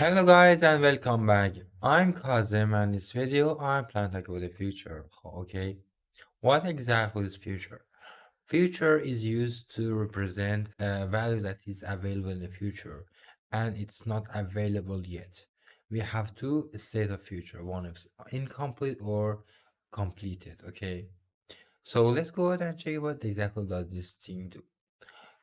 Hello guys and welcome back. I'm Kazim and in this video I'm planning to talk about the future. Okay, what exactly is future? Future is used to represent a value that is available in the future and it's not available yet. We have two state of future. One is incomplete or completed. Okay, so let's go ahead and check what exactly does this thing do.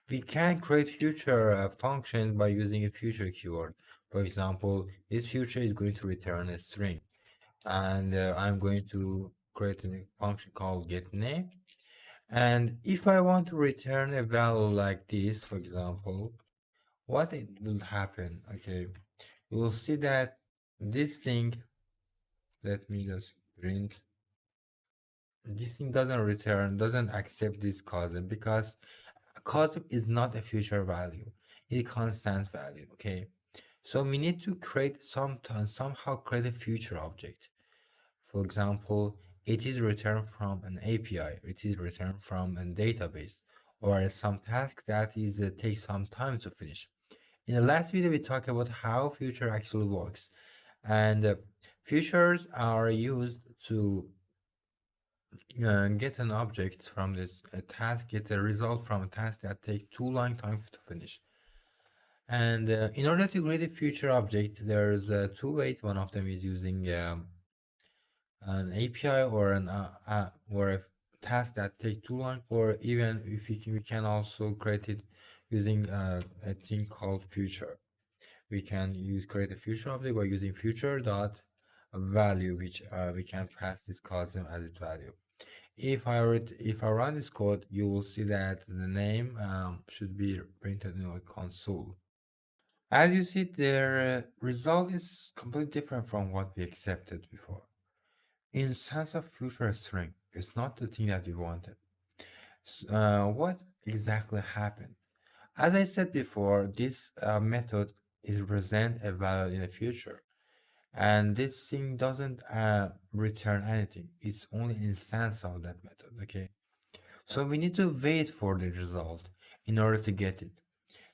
We can create future functions by using a future keyword. For example, this future is going to return a string, and I'm going to create a function called getName. And if I want to return a value like this, for example, what it will happen? Okay, you will see that this thing. Let me just print. This thing doesn't accept this cousin because cousin is not a future value. It's a constant value. Okay. So we need to create somehow create a future object. For example, it is returned from an API, it is returned from a database, or some task that is takes some time to finish. In the last video, we talked about how future actually works, and futures are used to get an object from this task, get a result from a task that takes too long time to finish. And in order to create a future object, there's two ways. One of them is using an API or a task that takes too long, or even if we can also create it using a thing called future. We can create a future object by using future dot value, which we can pass this column as its value. If I run this code, you will see that the name should be printed in a console. As you see, the result is completely different from what we accepted before. In sense of future string, it's not the thing that we wanted. What exactly happened? As I said before, this method is represent a value in the future, and this thing doesn't return anything. It's only instance of that method. Okay, so we need to wait for the result in order to get it.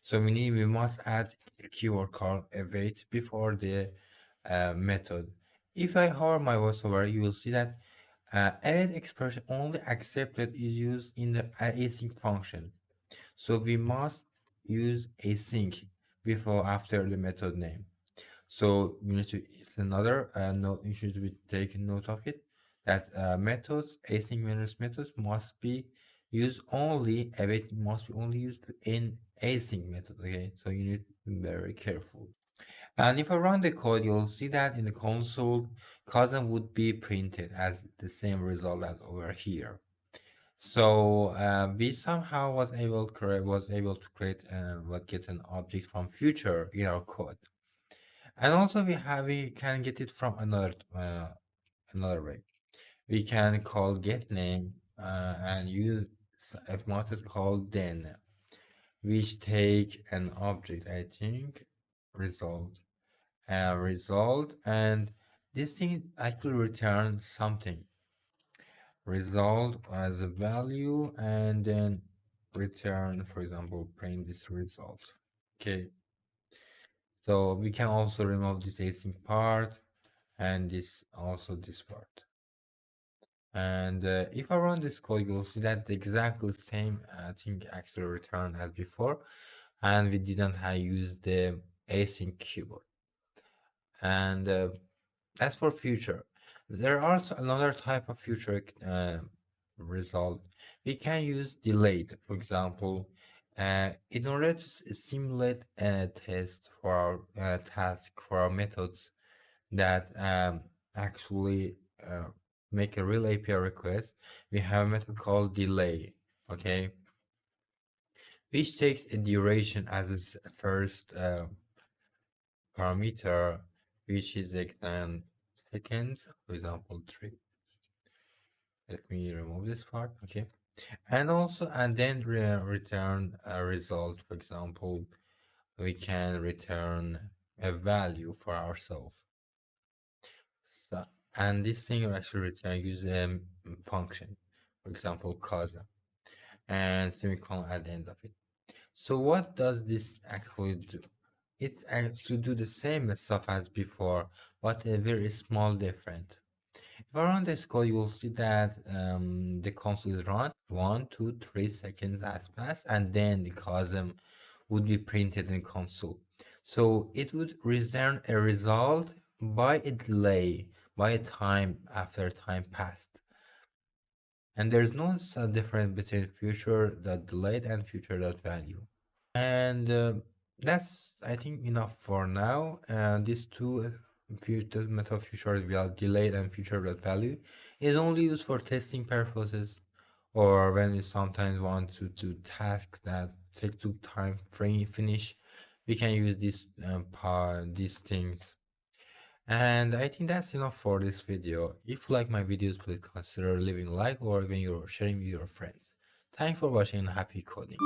So we must add a keyword called await before the method. If I hover my voiceover, you will see that await expression only accepted is used in the async function. So we must use async before after the method name. So you need to it's another note you should be taking note of it that methods methods must be used only await must be only used in async method. Okay, so you need to be very careful. And if I run the code, you'll see that in the console, cousin would be printed as the same result as over here. So we somehow was able to create what get an object from future in our code. And also we can get it from another way. We can call get name and use a method called then, which take an object, I think, result, result, and this thing actually returns something, result as a value, and then return, for example, print this result. Okay, so we can also remove this async part and this part. And if I run this code, you'll see that the exactly same thing actually returned as before, and we didn't have used the async keyword. And as for future, there are another type of future result. We can use delayed, for example, in order to simulate a test for our task for our methods that actually make a real API request, we have a method called delay, okay, which takes a duration as its first parameter, which is like seconds, for example, 3. Let me remove this part, okay, and then return a result. For example, we can return a value for ourselves. So, and this thing will actually return use a function, for example, casa, and semicolon at the end of it. So what does this actually do? it actually do the same stuff as before, but a very small different. If I run this code, you will see that the console is run 1, 2, 3 seconds has passed, and then the column would be printed in console. So it would return a result by a delay, by a time after time passed. And there's no difference between future.delayed and future.value. And that's, I think, enough for now. And these two future method future will delayed and future value is only used for testing purposes, or when we sometimes want to do tasks that take too time frame finish, we can use these things. And I think that's enough for this video. If you like my videos, please consider leaving a like or even you're sharing with your friends. Thanks for watching and happy coding.